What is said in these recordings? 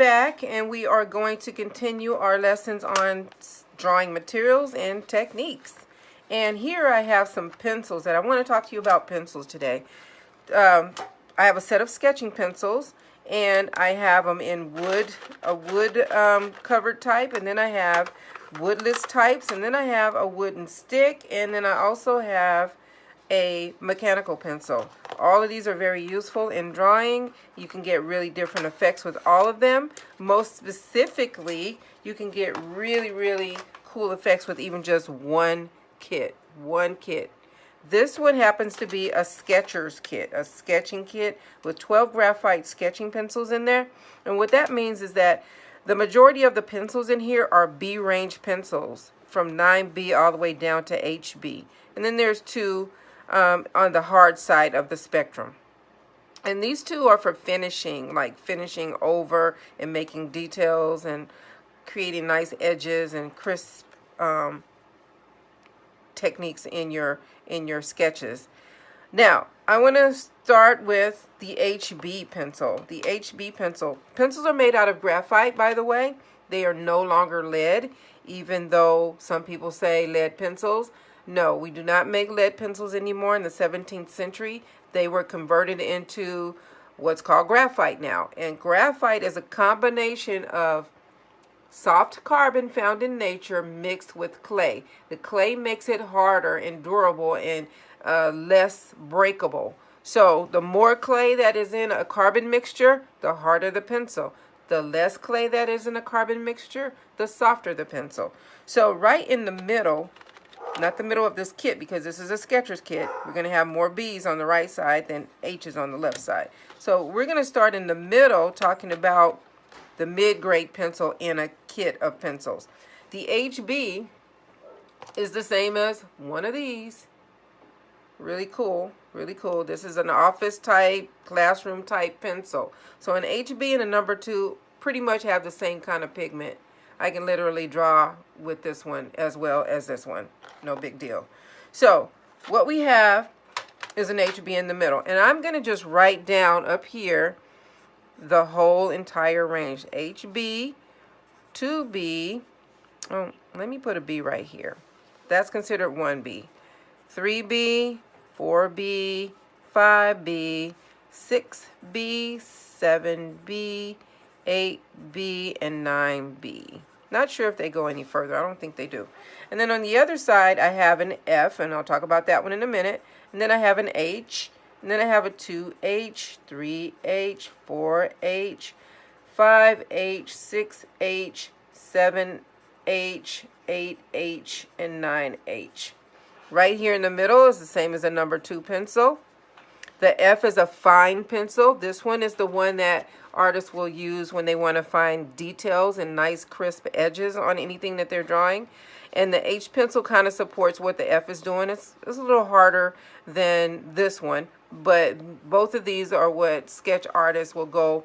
back, and we are going to continue our lessons on drawing materials and techniques. And here I have some pencils that I want to talk to you about pencils today. I have a set of sketching pencils, and I have them in a wood covered type, and then I have woodless types, and then I have a wooden stick, and then I also have a mechanical pencil. All of these are very useful in drawing. You can get really different effects with all of them. Most specifically, you can get really cool effects with even just one kit. This one happens to be a sketcher's kit, a sketching kit with 12 graphite sketching pencils in there. And what that means is that the majority of the pencils in here are B range pencils, from 9B all the way down to HB. And then there's two on the hard side of the spectrum. And these two are for finishing, like finishing over and making details and creating nice edges and crisp techniques in your sketches. Now, I want to start with the HB pencil. The HB pencil. Pencils are made out of graphite, by the way. They are no longer lead, even though some people say lead pencils. No, we do not make lead pencils anymore. In the 17th century, they were converted into what's called graphite now. And graphite is a combination of soft carbon found in nature mixed with clay. The clay makes it harder and durable and less breakable. So the more clay that is in a carbon mixture, the harder the pencil. The less clay that is in a carbon mixture, the softer the pencil. So right in the middle, not the middle of this kit, because this is a sketcher's kit, we're going to have more B's on the right side than H's on the left side. So we're going to start in the middle talking about the mid-grade pencil in a kit of pencils. The HB is the same as one of these. Really cool. This is an office type, classroom type pencil. So an HB and a number 2 pretty much have the same kind of pigment. I can literally draw with this one as well as this one. No big deal. So what we have is an HB in the middle. And I'm going to just write down up here the whole entire range. HB, 2B. Oh, let me put a B right here. That's considered 1B. 3B, 4B, 5B, 6B, 7B, 8B, and 9B. Not sure if they go any further. I don't think they do. And then on the other side, I have an F, and I'll talk about that one in a minute. And then I have an H, and then I have a 2H, 3H, 4H, 5H, 6H, 7H, 8H, and 9H. Right here in the middle is the same as a number 2 pencil. The F is a fine pencil. This one is the one that artists will use when they want to find details and nice crisp edges on anything that they're drawing. And the H pencil kind of supports what the F is doing. It's a little harder than this one, but both of these are what sketch artists will go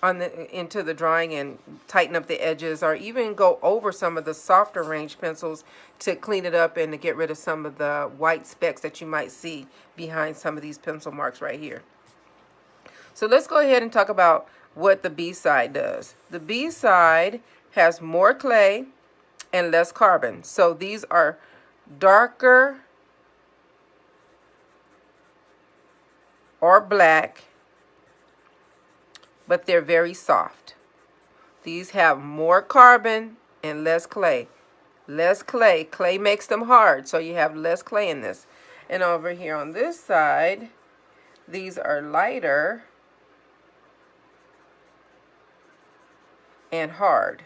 on into the drawing and tighten up the edges, or even go over some of the softer range pencils to clean it up and to get rid of some of the white specks that you might see behind some of these pencil marks right here. So let's go ahead and talk about what the B side does. The B side has more clay and less carbon. So these are darker or black, but they're very soft. These have more carbon and less clay. Less clay. Clay makes them hard, so you have less clay in this. And over here on this side, these are lighter and hard.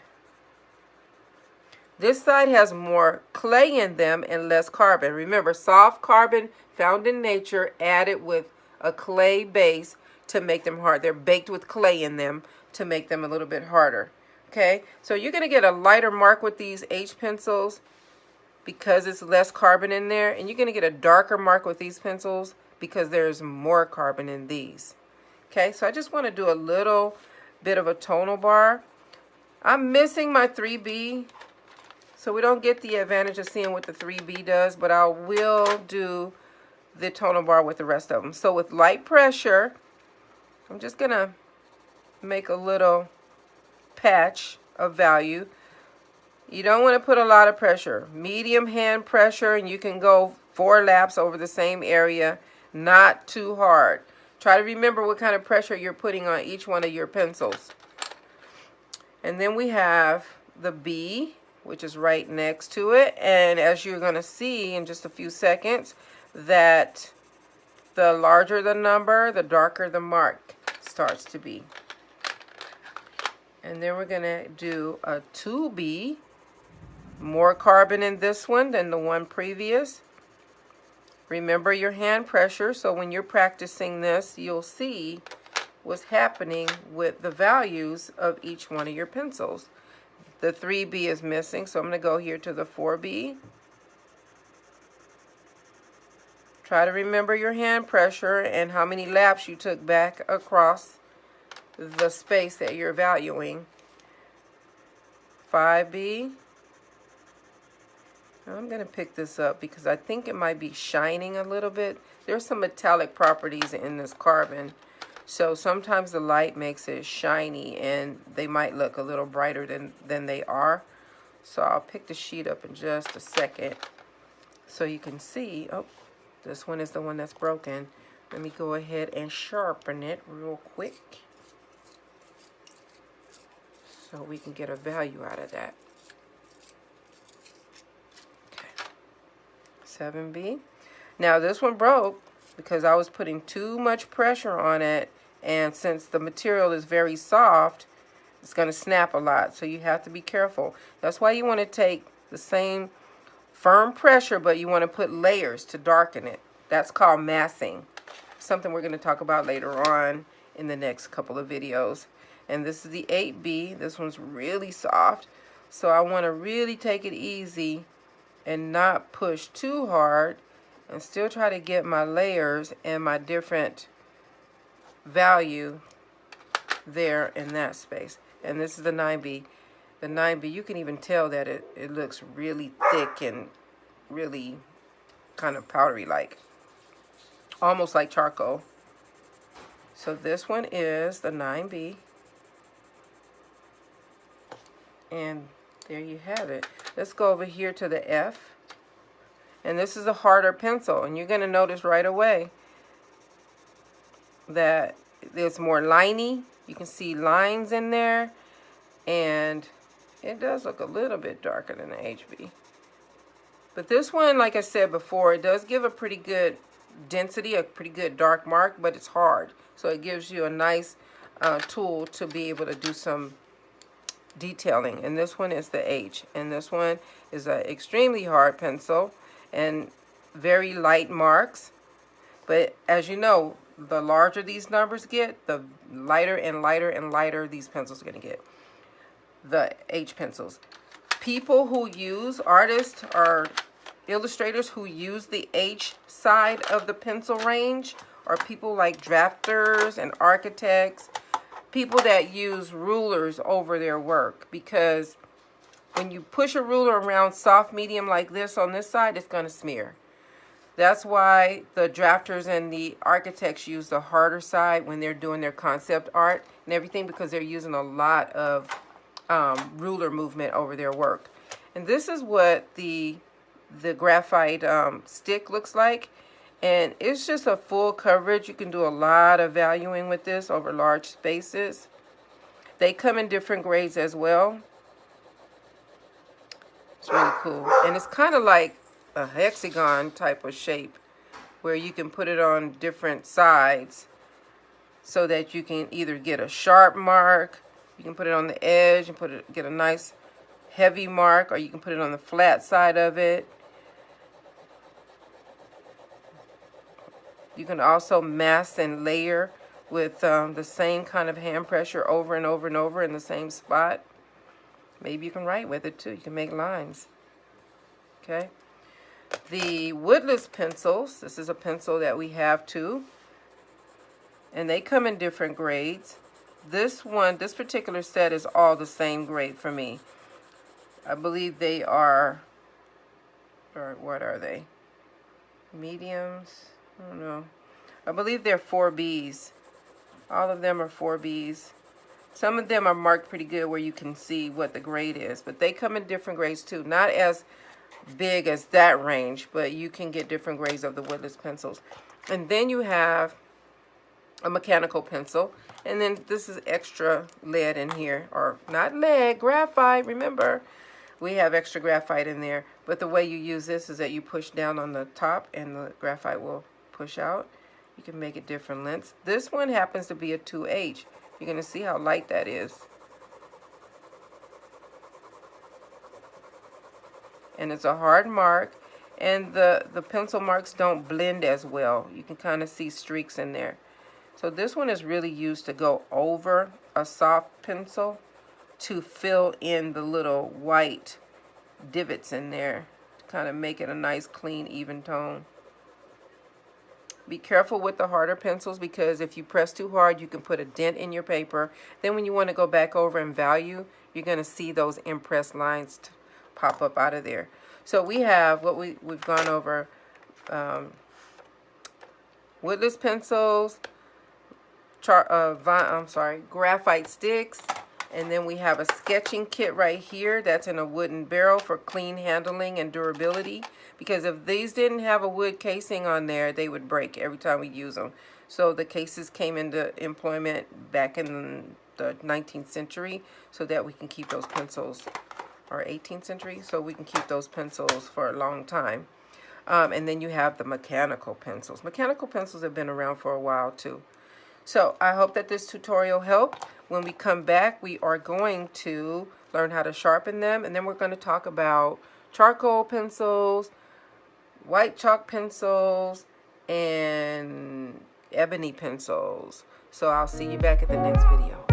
This side has more clay in them and less carbon. Remember, soft carbon found in nature added with a clay base to make them hard. They're baked with clay in them to make them a little bit harder. Okay, so you're going to get a lighter mark with these H pencils because it's less carbon in there, and you're going to get a darker mark with these pencils because there's more carbon in these. Okay, so I just want to do a little bit of a tonal bar. I'm missing my 3B, so we don't get the advantage of seeing what the 3B does, but I will do the tonal bar with the rest of them. So with light pressure, I'm just going to make a little patch of value. You don't want to put a lot of pressure. Medium hand pressure, and you can go 4 laps over the same area. Not too hard. Try to remember what kind of pressure you're putting on each one of your pencils. And then we have the B, which is right next to it. And as you're going to see in just a few seconds, that the larger the number, the darker the mark starts to be. And then we're going to do a 2B. More carbon in this one than the one previous. Remember your hand pressure, so when you're practicing this, you'll see what's happening with the values of each one of your pencils. The 3B is missing, so I'm going to go here to the 4B. Try to remember your hand pressure and how many laps you took back across the space that you're valuing. 5B. I'm going to pick this up because I think it might be shining a little bit. There's some metallic properties in this carbon. So sometimes the light makes it shiny and they might look a little brighter than they are. So I'll pick the sheet up in just a second so you can see. Oh, this one is the one that's broken. Let me go ahead and sharpen it real quick so we can get a value out of that. 7B. Now this one broke because I was putting too much pressure on it, and since the material is very soft, it's going to snap a lot, so you have to be careful. That's why you want to take the same firm pressure, but you want to put layers to darken it. That's called massing. Something we're going to talk about later on in the next couple of videos. And this is the 8B. This one's really soft, so I want to really take it easy and not push too hard, and still try to get my layers and my different value there in that space. And this is the 9B. The 9B, you can even tell that it looks really thick and really kind of powdery like, almost like charcoal. So this one is the 9B. And there you have it. Let's go over here to the F. And this is a harder pencil. And you're going to notice right away that there's more liney. You can see lines in there. And it does look a little bit darker than the HB. But this one, like I said before, it does give a pretty good density, a pretty good dark mark, but it's hard. So it gives you a nice tool to be able to do some detailing. And this one is the H, and this one is an extremely hard pencil and very light marks. But as you know, the larger these numbers get, the lighter and lighter and lighter these pencils are going to get. The H pencils. People who use, artists or illustrators who use the H side of the pencil range are people like drafters and architects, people that use rulers over their work, because when you push a ruler around soft medium like this on this side, it's going to smear. That's why the drafters and the architects use the harder side when they're doing their concept art and everything, because they're using a lot of ruler movement over their work. And this is what the graphite stick looks like. And it's just a full coverage. You can do a lot of valuing with this over large spaces. They come in different grades as well. It's really cool. And it's kind of like a hexagon type of shape where you can put it on different sides so that you can either get a sharp mark, you can put it on the edge and get a nice heavy mark, or you can put it on the flat side of it. You can also mass and layer with the same kind of hand pressure over and over and over in the same spot. Maybe you can write with it too. You can make lines. Okay. The woodless pencils, this is a pencil that we have too. And they come in different grades. This particular set is all the same grade for me. I believe they are, or what are they? Mediums? I don't know. I believe they're 4Bs. All of them are 4Bs. Some of them are marked pretty good where you can see what the grade is, but they come in different grades too. Not as big as that range, but you can get different grades of the woodless pencils. And then you have a mechanical pencil, and then this is extra lead in here, or not lead, graphite. Remember, we have extra graphite in there, but the way you use this is that you push down on the top and the graphite will push out. You can make it different lengths. This one happens to be a 2H. You're going to see how light that is. And it's a hard mark, and the pencil marks don't blend as well. You can kind of see streaks in there. So this one is really used to go over a soft pencil to fill in the little white divots in there to kind of make it a nice, clean, even tone. Be careful with the harder pencils, because if you press too hard, you can put a dent in your paper. Then when you want to go back over and value, you're going to see those impressed lines pop up out of there. So we have what we've gone over: woodless pencils, graphite sticks, and then we have a sketching kit right here that's in a wooden barrel for clean handling and durability, because if these didn't have a wood casing on there, they would break every time we use them. So the cases came into employment back in the 19th century so that we can keep those pencils, or 18th century, so we can keep those pencils for a long time. And then you have the mechanical pencils. Mechanical pencils have been around for a while too. So I hope that this tutorial helped. When we come back, we are going to learn how to sharpen them, and then we're going to talk about charcoal pencils, white chalk pencils, and ebony pencils. So I'll see you back at the next video.